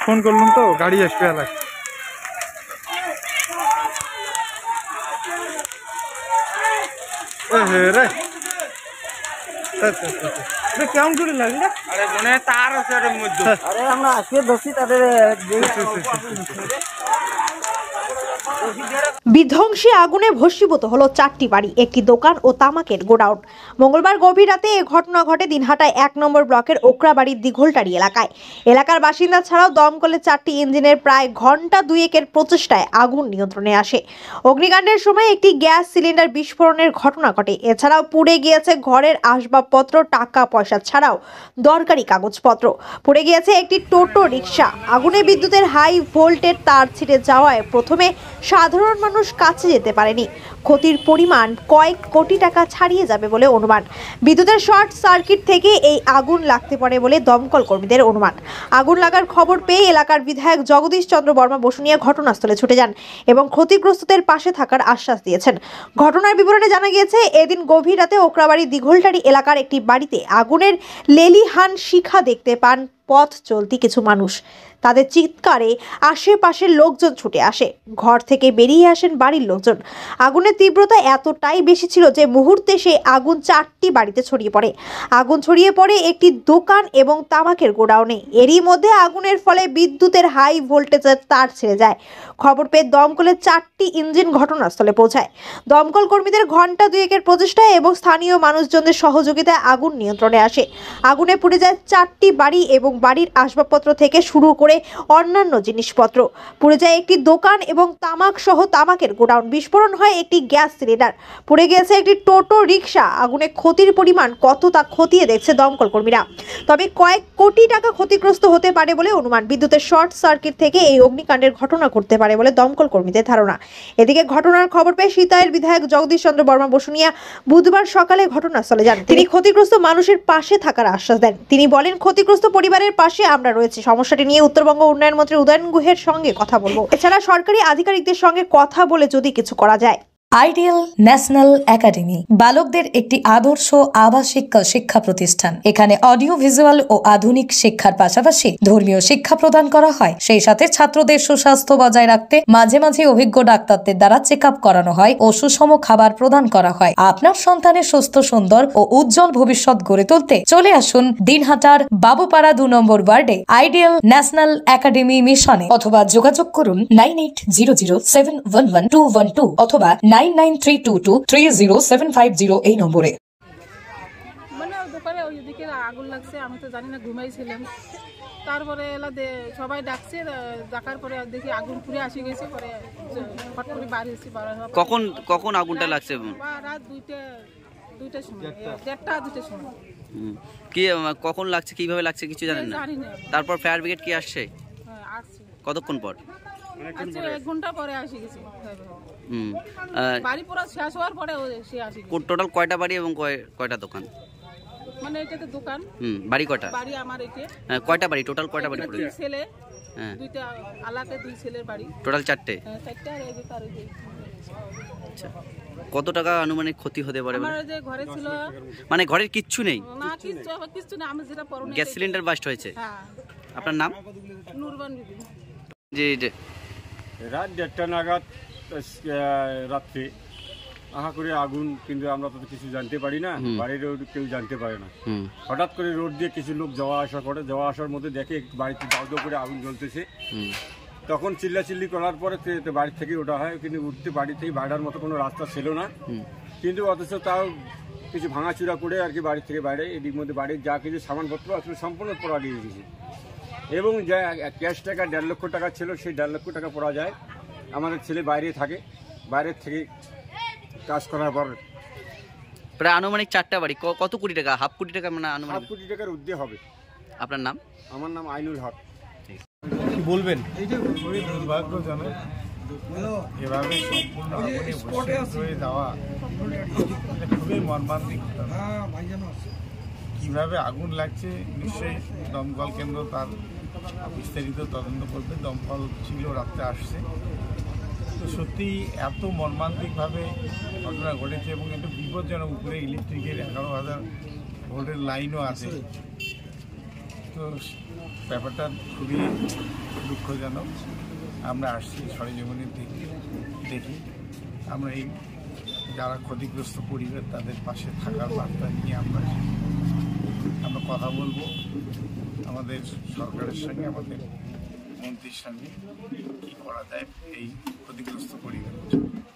Phone করলাম তো গাড়ি আসবে এলাকা রে কেমন করে লাগলো? আরে মনে তার আছে মধ্যে আরে আমরা আজকে দোষী তাদের বিধ্বংসী আগুনে ভস্মীভূত হলো 4টি বাড়ি, একটি দোকান ও তামাকের গোডাউন। মঙ্গলবার গভীর রাতে এ ঘটনা ঘটে দিনহাটায় 1 নম্বর ব্লকের ওকরাবাড়ির দিঘলটারি এলাকায়। এলাকার বাসিন্দা ছাড়াও দমকলের 4টি ইঞ্জিনের প্রায় ঘন্টা 2-এর প্রচেষ্টায় আগুন নিয়ন্ত্রণে আসে। অগ্নিকাণ্ডের সময় একটি গ্যাস সিলিন্ডার বিস্ফোরণের ঘটনা ঘটে। এছাড়াও পুড়ে গিয়েছে ঘরের আসবাবপত্র, টাকা পয়সা ছাড়াও দরকারি কাগজপত্র। পুড়ে গিয়েছে একটি টোটো রিক্সা। আগুনে বিদ্যুতের হাই ভোল্টের তার ছিঁড়ে যাওয়ায় প্রথমে সাধারণ মানুষ কাছে যেতে পারেনি। ক্ষতির পরিমাণ কয়েক কোটি টাকা ছাড়িয়ে যাবে বলে অনুমান। বিদ্যুতের শর্ট সার্কিট থেকে এই আগুন লাগতে পারে বলে দমকল কর্মীদের অনুমান। আগুন লাগার খবর পেয়ে এলাকার বিধায়ক জগদীশ চন্দ্র বর্মা বসুনিয়া ঘটনাস্থলে ছুটে যান এবং ক্ষতিগ্রস্তদের পাশে থাকার আশ্বাস দিয়েছেন। ঘটনার বিবরণে জানা গিয়েছে, এদিন গভীর রাতে ওকরাবাড়ি দিঘলটারি এলাকার একটি বাড়িতে আগুনের লেলিহান শিখা দেখতে পান পথ চলতি কিছু মানুষ। তাদের চিৎকারে আশেপাশের লোকজন ছুটে আসে। ঘর থেকে বেরিয়ে আসেন বাড়ির লোকজন। আগুনের তীব্রতা এতটাই বেশি ছিল যে মুহূর্তে সেই আগুন 4টি বাড়িতে ছড়িয়ে পড়ে। আগুন ছড়িয়ে পড়ে একটি দোকান এবং তামাকের গোডাউনে। এরই মধ্যে আগুনের ফলে বিদ্যুতের হাই ভোল্টেজের তার ছিঁড়ে যায়। খবর পেয়ে দমকলের 4টি ইঞ্জিন ঘটনাস্থলে পৌঁছায়। দমকল কর্মীদের ঘন্টা 2-এর প্রচেষ্টায় এবং স্থানীয় মানুষজনদের সহযোগিতায় আগুন নিয়ন্ত্রণে আসে। আগুনে পুড়ে যায় 4টি বাড়ি এবং বাড়ির আসবাবপত্র থেকে শুরু করে অন্যান্য জিনিসপত্র। পুড়ে যায় একটি দোকান এবং তামাক সহ তামাকের গোডাউন। বিস্ফোরণ হয় একটি গ্যাস সিলিন্ডার। পুড়ে গিয়েছে একটি টোটো রিক্সা। আগুনে ক্ষতির পরিমাণ কত তা খতিয়ে দেখছে দমকল কর্মীরা। তবে কয়েক কোটি টাকা ক্ষতিগ্রস্ত হতে পারে বলে অনুমান। বিদ্যুতের শর্ট সার্কিট থেকে এই অগ্নিকাণ্ডের ঘটনা ঘটতে পারে বলে দমকল কর্মীদের ধারণা। এদিকে ঘটনার খবর পেয়ে সিতাইয়ের বিধায়ক জগদীশ চন্দ্র বর্মা বসুনিয়া বুধবার সকালে ঘটনাস্থলে যান। তিনি ক্ষতিগ্রস্ত মানুষের পাশে থাকার আশ্বাস দেন। তিনি বলেন, ক্ষতিগ্রস্ত পরিবারের পাশে আমরা রয়েছি। সমস্যাটি নিয়ে উত্তরবঙ্গ উন্নয়ন মন্ত্রী উদয়ন গুহের সঙ্গে কথা বলবো। এছাড়া সরকারি আধিকারিকদের সঙ্গে কথা বলে যদি কিছু করা যায়। আইডিয়াল ন্যাশনাল একাডেমি বালকদের একটি আদর্শ আবাসিক শিক্ষা প্রতিষ্ঠান। এখানে অডিও ভিজুয়াল ও আধুনিক শিক্ষার পাশাপাশি ধর্মীয় শিক্ষা প্রদান করা হয়। সেই সাথে ছাত্রদের সুস্বাস্থ্য বজায় রাখতে মাঝে মাঝে অভিজ্ঞ ডাক্তারদের দ্বারা চেক আপ করানো হয় ও সুষম খাবার প্রদান করা হয়। আপনার সন্তানের সুস্থ, সুন্দর ও উজ্জ্বল ভবিষ্যৎ গড়ে তুলতে চলে আসুন দিনহাটার বাবুপাড়া 2 নম্বর ওয়ার্ডে আইডিয়াল ন্যাশনাল একাডেমি মিশনে, অথবা যোগাযোগ করুন 9800711212 অথবা 9932230750 এই নম্বরে। মানে দোকানে ওইদিকে আগুন লাগছে, আমি তো জানি না, ঘুমাইছিলাম। তারপরে সবাই ডাকছে, ডাকার পরে দেখি আগুন পুড়ে আসে গেছে। পরে ফট করে বাড়ি এসে কখন আগুনটা লাগছে? রাত 2টার সময়, 1:30-2টার সময়। কি কখন লাগছে, কিভাবে লাগছে কিছু জানেন না? তারপর ফায়ার ব্রিগেড কি আসছে? আসছে। কতক্ষণ পর? 1 ঘন্টা পরে আসে গেছে। বাড়ি পুরো শেষ হওয়ার পরে সে আসে। টোটাল কয়টা বাড়ি এবং কয়টা দোকান? মানে এটা তো দোকান। বাড়ি কয়টা? বাড়ি আমার এটা। কয়টা বাড়ি টোটাল? কয়টা বাড়ি? 2 ছেলে, 2টা আলাদা 2 ছেলের বাড়ি। টোটাল 4টে? 4টা। আর এই যে তার আচ্ছা, কত টাকা আনুমানিক ক্ষতি হতে পারে? আমার যে ঘরে ছিল, মানে ঘরের কিচ্ছু নেই? না, কিচ্ছু না। আমি যেটা পড়ো, গ্যাস সিলিন্ডার বাস্ট হয়েছে। হ্যাঁ। আপনার নাম? নুরবান বিবি। জি। রাত 1:30 নাগাদ রাত্রে আহা করে আগুন, কিন্তু আমরা তো কিছু জানতে পারি না, বাড়ির কেউ জানতে পারে না। হঠাৎ করে রোড দিয়ে কিছু লোক যাওয়া আসার মধ্যে দেখে বাড়িতে দাউ করে আগুন জ্বলতেছে। তখন চিল্লাচিল্লি করার পরে বাড়ি থেকে ওঠা হয়, কিন্তু উঠতে বাড়ি থেকে বাইরের মতো কোনো রাস্তা ছিল না। কিন্তু অথচ তাও কিছু ভাঙাচুরা করে আর কি বাড়ি থেকে বাইরে, এদিক মধ্যে বাড়ির যা কিছু সামানপত্র আসলে সম্পূর্ণ পড়া দিয়ে দিয়েছে। এবং যা ক্যাশ টাকা 1.5 লক্ষ টাকা ছিল, সেই 1.5 লক্ষ টাকা পড়া যায়। আমাদের ছেলে বাইরে থাকে, বাইরের থেকে কাজ করার পর প্রায় আনুমানিক 4টা বাড়ি। কত কোটি টাকা? হাফ কোটি টাকা? মানে আনুমানিক হাফ কোটি টাকার ঊর্ধ্বে হবে। আপনার নাম? আমার নাম আইনুল হক। কি বলবেন? খুবই দুর্ভাগ্যজনক, এভাবে সম্পূর্ণ আগুনে হয়ে যাওয়া খুবই মর্মান্তিক। কিভাবে আগুন লাগছে নিশ্চয়ই দমকল কেন্দ্র তার বিস্তারিত তদন্ত করবে। দমকল ছিল, রাত্রে আসছে। তো সত্যি এত মর্মান্তিকভাবে ঘটনা ঘটেছে এবং একটু বিপজ্জনক। উপরে ইলেকট্রিকের 11,000 ভোল্টের লাইনও আছে। তো ব্যাপারটা খুবই দুঃখজনক। আমরা আসছি সরেজমিনের দিকে দেখি, আমরা এই যারা ক্ষতিগ্রস্ত পরিবার তাদের পাশে থাকার বার্তা নিয়ে আমরা কথা বলবো আমাদের সরকারের সঙ্গে, আমাদের মন্ত্রীর সঙ্গে, কি করা যায় এই ক্ষতিগ্রস্ত পরিবারের জন্য।